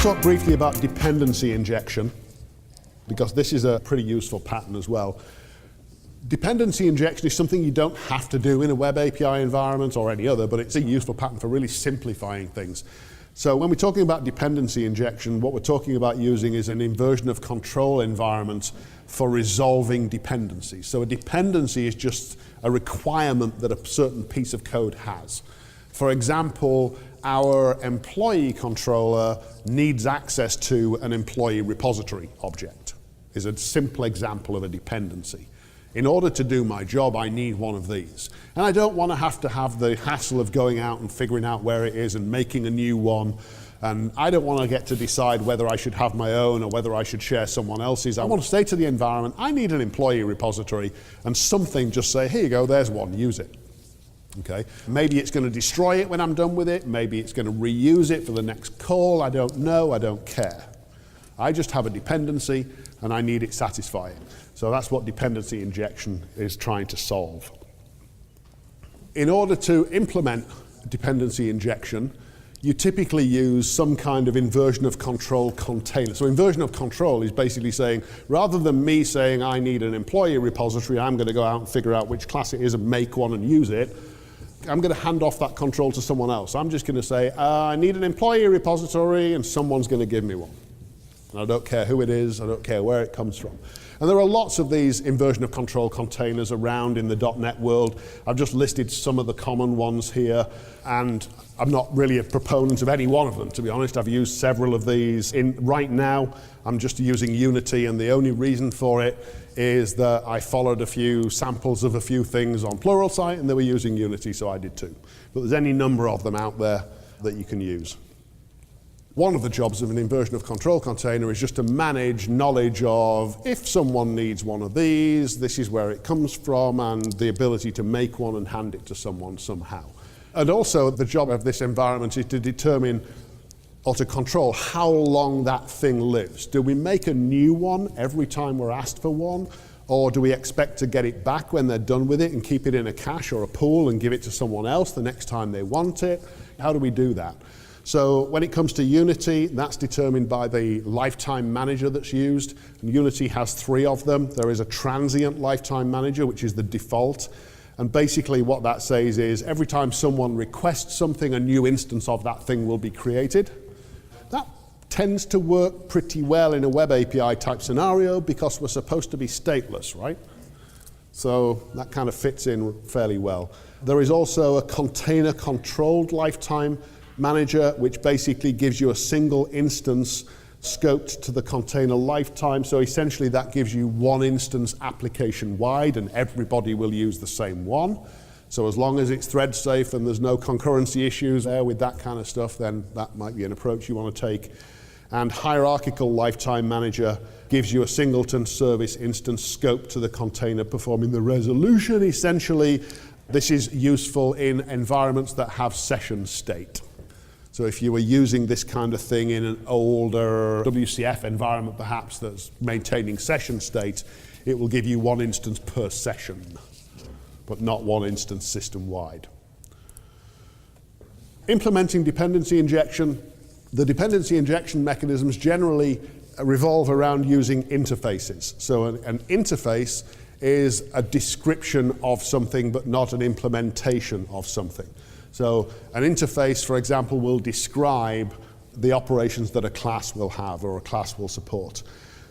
talk briefly about dependency injection, because this is a pretty useful pattern as well. Dependency injection is something you don't have to do in a web API environment or any other, but it's a useful pattern for really simplifying things. So when we're talking about dependency injection, what we're talking about using is an inversion of control environment for resolving dependencies. So a dependency is just a requirement that a certain piece of code has. For example, our employee controller needs access to an employee repository object, is a simple example of a dependency. In order to do my job, I need one of these. And I don't want to have the hassle of going out and figuring out where it is and making a new one. And I don't want to get to decide whether I should have my own or whether I should share someone else's. I want to say to the environment, I need an employee repository, and something just say, here you go, there's one, use it. Okay. Maybe it's going to destroy it when I'm done with it. Maybe it's going to reuse it for the next call. I don't know. I don't care. I just have a dependency and I need it satisfied. So that's what dependency injection is trying to solve. In order to implement dependency injection, you typically use some kind of inversion of control container. So inversion of control is basically saying, rather than me saying I need an employee repository, I'm going to go out and figure out which class it is and make one and use it. I'm going to hand off that control to someone else. I'm just going to say, I need an employee repository, and someone's going to give me one. And I don't care who it is, I don't care where it comes from. And there are lots of these inversion of control containers around in the .NET world. I've just listed some of the common ones here, and I'm not really a proponent of any one of them, to be honest. I've used several of these. Right now, I'm just using Unity, and the only reason for it is that I followed a few samples of a few things on Pluralsight, and they were using Unity, so I did too. But there's any number of them out there that you can use. One of the jobs of an inversion of control container is just to manage knowledge of if someone needs one of these, this is where it comes from, and the ability to make one and hand it to someone somehow. And also the job of this environment is to determine or to control how long that thing lives. Do we make a new one every time we're asked for one? Or do we expect to get it back when they're done with it and keep it in a cache or a pool and give it to someone else the next time they want it? How do we do that? So when it comes to Unity, that's determined by the lifetime manager that's used. And Unity has 3 of them. There is a transient lifetime manager, which is the default. And basically what that says is every time someone requests something, a new instance of that thing will be created. That tends to work pretty well in a web API type scenario because we're supposed to be stateless, right? So that kind of fits in fairly well. There is also a container controlled lifetime manager, which basically gives you a single instance scoped to the container lifetime. So essentially that gives you one instance application wide, and everybody will use the same one. So as long as it's thread safe and there's no concurrency issues there with that kind of stuff, then that might be an approach you want to take. And hierarchical lifetime manager gives you a singleton service instance scoped to the container performing the resolution. Essentially, this is useful in environments that have session state. So if you were using this kind of thing in an older WCF environment perhaps that's maintaining session state, it will give you one instance per session, but not one instance system-wide. Implementing dependency injection, the dependency injection mechanisms generally revolve around using interfaces. So an interface is a description of something but not an implementation of something. So an interface, for example, will describe the operations that a class will have or a class will support.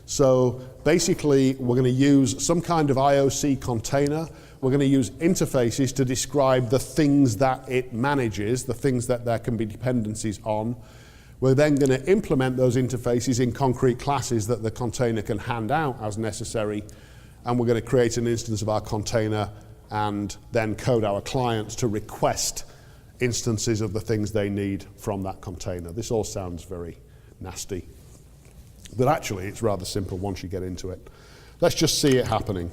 So basically, we're going to use some kind of IOC container. We're going to use interfaces to describe the things that it manages, the things that there can be dependencies on. We're then going to implement those interfaces in concrete classes that the container can hand out as necessary. And we're going to create an instance of our container and then code our clients to request instances of the things they need from that container. This all sounds very nasty, but actually it's rather simple once you get into it. Let's just see it happening.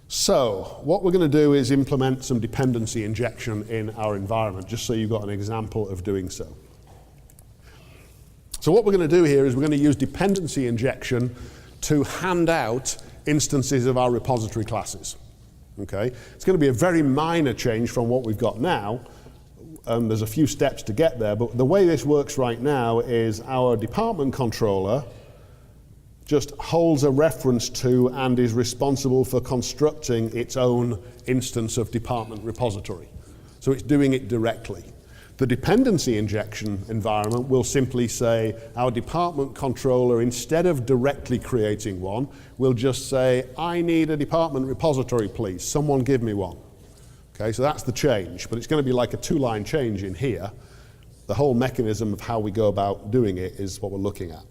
So what we're going to do is implement some dependency injection in our environment, just so you've got an example of doing so. So what we're going to do here is we're going to use dependency injection to hand out instances of our repository classes. Okay? It's going to be a very minor change from what we've got now. And there's a few steps to get there, but the way this works right now is our department controller just holds a reference to and is responsible for constructing its own instance of department repository. So it's doing it directly. The dependency injection environment will simply say our department controller, instead of directly creating one, will just say, I need a department repository, please. Someone give me one. Okay, so that's the change, but it's going to be like a two-line change in here. The whole mechanism of how we go about doing it is what we're looking at.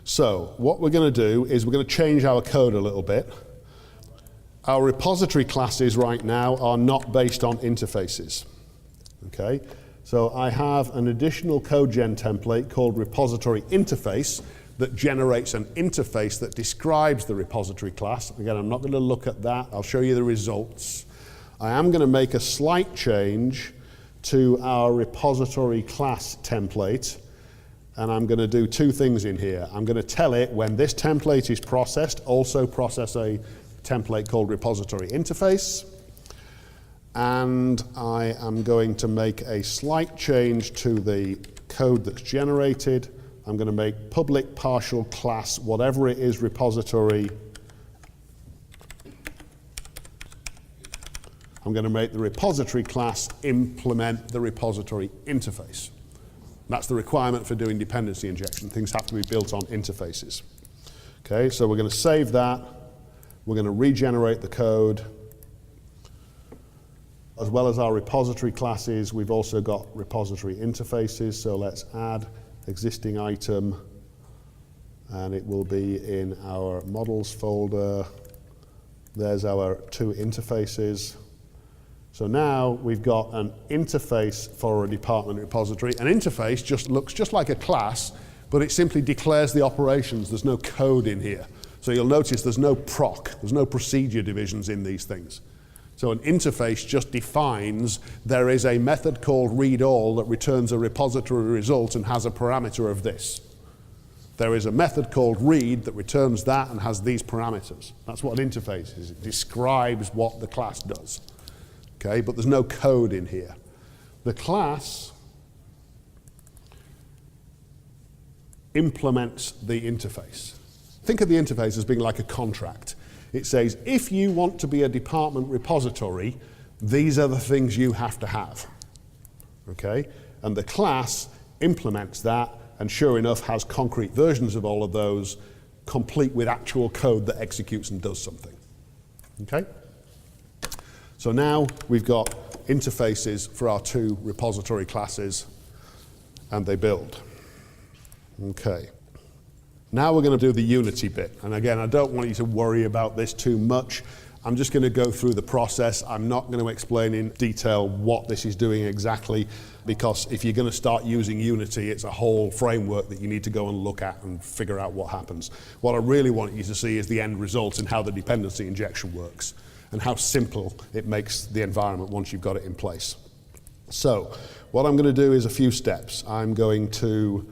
So what we're going to do is we're going to change our code a little bit. Our repository classes right now are not based on interfaces. Okay, so I have an additional code gen template called repository interface that generates an interface that describes the repository class. Again, I'm not going to look at that. I'll show you the results. I am going to make a slight change to our repository class template, and I'm going to do two things in here. I'm going to tell it when this template is processed, also process a template called repository interface, and I am going to make a slight change to the code that's generated. I'm going to make public partial class, whatever it is, repository. I'm going to make the repository class implement the repository interface. That's the requirement for doing dependency injection. Things have to be built on interfaces. Okay, so we're going to save that. We're going to regenerate the code. As well as our repository classes, we've also got repository interfaces. So let's add existing item, and it will be in our models folder. There's our two interfaces. So now we've got an interface for a department repository. An interface just looks just like a class, but it simply declares the operations. There's no code in here. So you'll notice there's no proc, there's no procedure divisions in these things. So an interface just defines there is a method called readAll that returns a repository result and has a parameter of this. There is a method called read that returns that and has these parameters. That's what an interface is. It describes what the class does. Okay, but there's no code in here. The class implements the interface. Think of the interface as being like a contract. It says, if you want to be a department repository, these are the things you have to have. Okay, and the class implements that, and sure enough has concrete versions of all of those, complete with actual code that executes and does something. Okay? So now we've got interfaces for our two repository classes, and they build. Okay. Now we're going to do the Unity bit. And again, I don't want you to worry about this too much. I'm just going to go through the process. I'm not going to explain in detail what this is doing exactly, because if you're going to start using Unity, it's a whole framework that you need to go and look at and figure out what happens. What I really want you to see is the end result and how the dependency injection works, and how simple it makes the environment once you've got it in place. So what I'm going to do is a few steps. I'm going to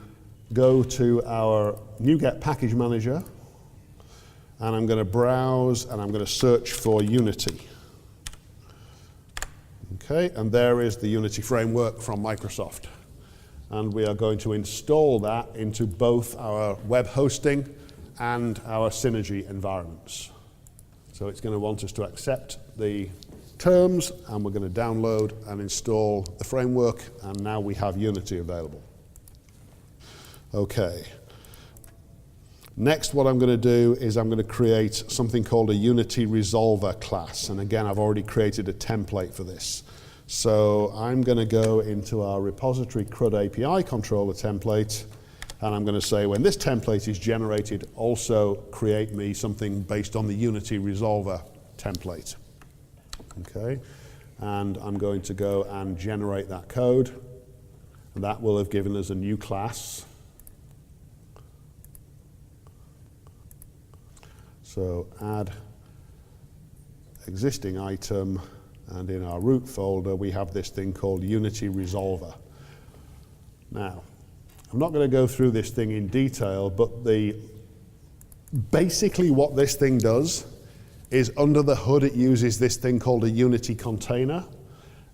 go to our NuGet package manager, and I'm going to browse and I'm going to search for Unity. Okay, and there is the Unity framework from Microsoft. And we are going to install that into both our web hosting and our Synergy environments. So it's going to want us to accept the terms, and we're going to download and install the framework, and now we have Unity available. Okay. Next, what I'm going to do is I'm going to create something called a Unity Resolver class. And again, I've already created a template for this. So I'm going to go into our repository CRUD API controller template, and I'm going to say when this template is generated, also create me something based on the Unity Resolver template. Okay, and I'm going to go and generate that code, and that will have given us a new class. So add existing item, and in our root folder we have this thing called Unity Resolver. Now, I'm not going to go through this thing in detail, but basically what this thing does is under the hood it uses this thing called a Unity container,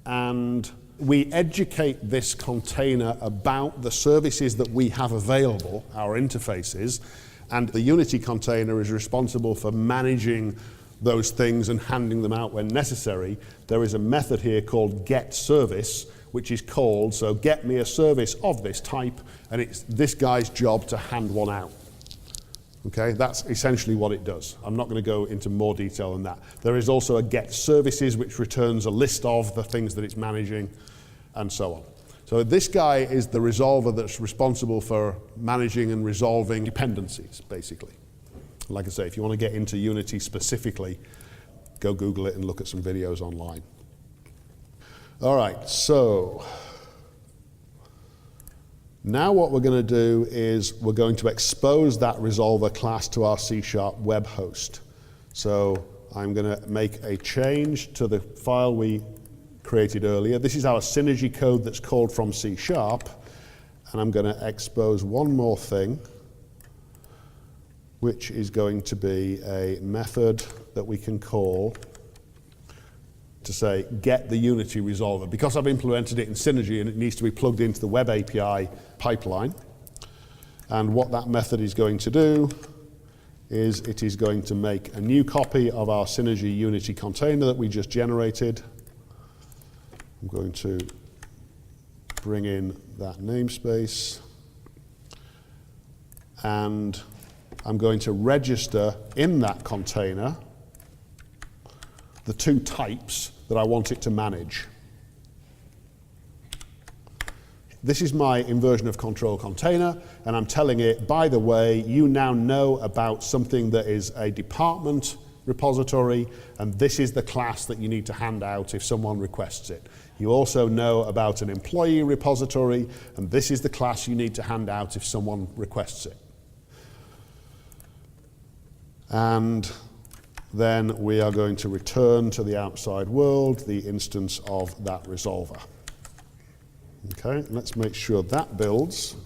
and we educate this container about the services that we have available, our interfaces, and the Unity container is responsible for managing those things and handing them out when necessary. There is a method here called getService, which is called, so get me a service of this type, and it's this guy's job to hand one out. Okay, that's essentially what it does. I'm not going to go into more detail than that. There is also a getServices, which returns a list of the things that it's managing, and so on. So this guy is the resolver that's responsible for managing and resolving dependencies, basically. Like I say, if you want to get into Unity specifically, go Google it and look at some videos online. All right, so now what we're going to do is we're going to expose that resolver class to our C# web host. So I'm going to make a change to the file we created earlier. This is our Synergy code that's called from C#, and I'm going to expose one more thing, which is going to be a method that we can call to say, get the Unity resolver. Because I've implemented it in Synergy and it needs to be plugged into the web API pipeline. And what that method is going to do is it is going to make a new copy of our Synergy Unity container that we just generated. I'm going to bring in that namespace. And I'm going to register in that container the two types that I want it to manage. This is my inversion of control container, and I'm telling it, by the way, you now know about something that is a department repository, and this is the class that you need to hand out if someone requests it. You also know about an employee repository, and this is the class you need to hand out if someone requests it. And then we are going to return to the outside world the instance of that resolver. Okay, let's make sure that builds.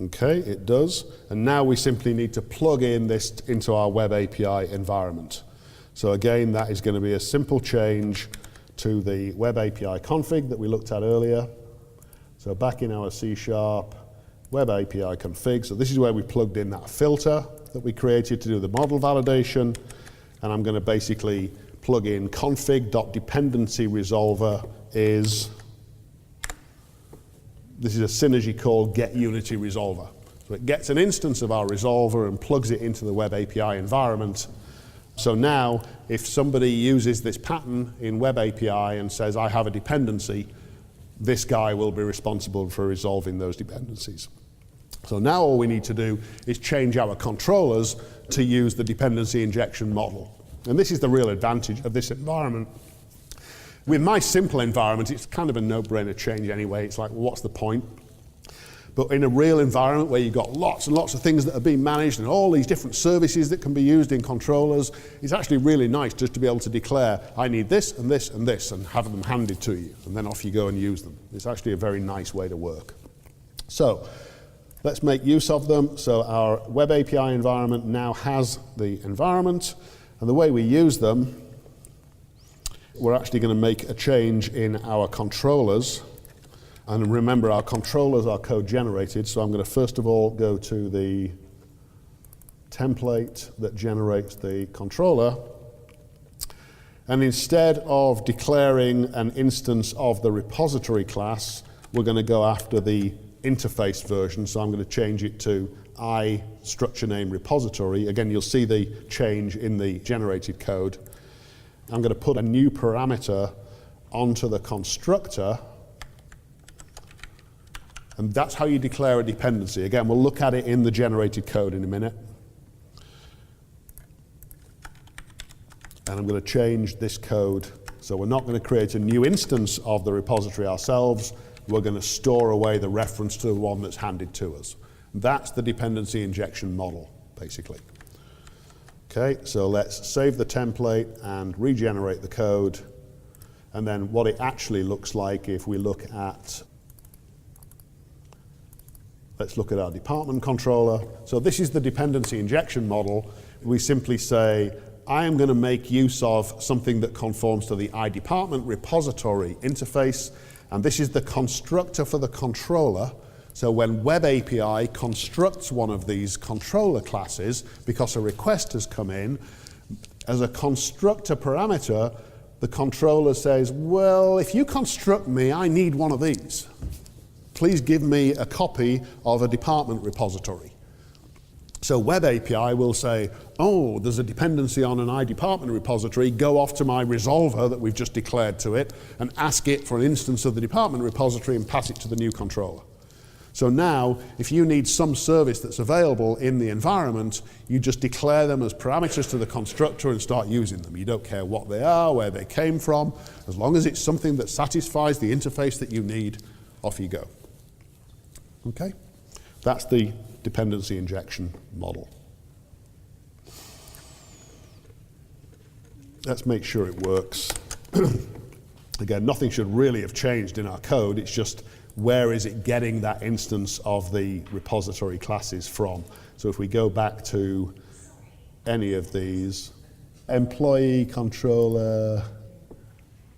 Okay, it does. And now we simply need to plug in this into our web API environment. So again, that is going to be a simple change to the web API config that we looked at earlier. So back in our C# web API config, so this is where we plugged in that filter that we created to do the model validation, and I'm going to basically plug in config.dependency resolver is, this is a Synergy call get Unity resolver. So it gets an instance of our resolver and plugs it into the web API environment. So now, if somebody uses this pattern in web API and says, I have a dependency, this guy will be responsible for resolving those dependencies. So now all we need to do is change our controllers to use the dependency injection model. And this is the real advantage of this environment. With my simple environment, it's kind of a no-brainer change anyway. It's like, well, what's the point? But in a real environment where you've got lots and lots of things that are being managed and all these different services that can be used in controllers, it's actually really nice just to be able to declare, I need this and this and this, and have them handed to you, and then off you go and use them. It's actually a very nice way to work. So let's make use of them. So our web API environment now has the environment, and the way we use them, we're actually going to make a change in our controllers. And remember, our controllers are code generated, so I'm going to first of all go to the template that generates the controller. And instead of declaring an instance of the repository class, we're going to go after the interface version. So I'm going to change it to I structure name repository. Again, you'll see the change in the generated code. I'm going to put a new parameter onto the constructor. And that's how you declare a dependency. Again, we'll look at it in the generated code in a minute. And I'm going to change this code. So we're not going to create a new instance of the repository ourselves. We're going to store away the reference to the one that's handed to us. That's the dependency injection model, basically. Okay, so let's save the template and regenerate the code. And then what it actually looks like if we look at, let's look at our department controller. So this is the dependency injection model. We simply say, I am going to make use of something that conforms to the iDepartment repository interface, and this is the constructor for the controller. So when Web API constructs one of these controller classes, because a request has come in, as a constructor parameter, the controller says, well, if you construct me, I need one of these. Please give me a copy of a department repository. So Web API will say, oh, there's a dependency on an iDepartment repository, go off to my resolver that we've just declared to it and ask it for an instance of the department repository and pass it to the new controller. So now, if you need some service that's available in the environment, you just declare them as parameters to the constructor and start using them. You don't care what they are, where they came from, as long as it's something that satisfies the interface that you need, off you go. Okay? That's the dependency injection model. Let's make sure it works. Again, nothing should really have changed in our code. It's just where is it getting that instance of the repository classes from. So if we go back to any of these, employee controller,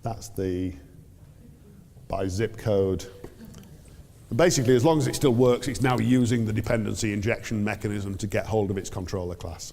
that's the by zip code. Basically, as long as it still works, it's now using the dependency injection mechanism to get hold of its controller class.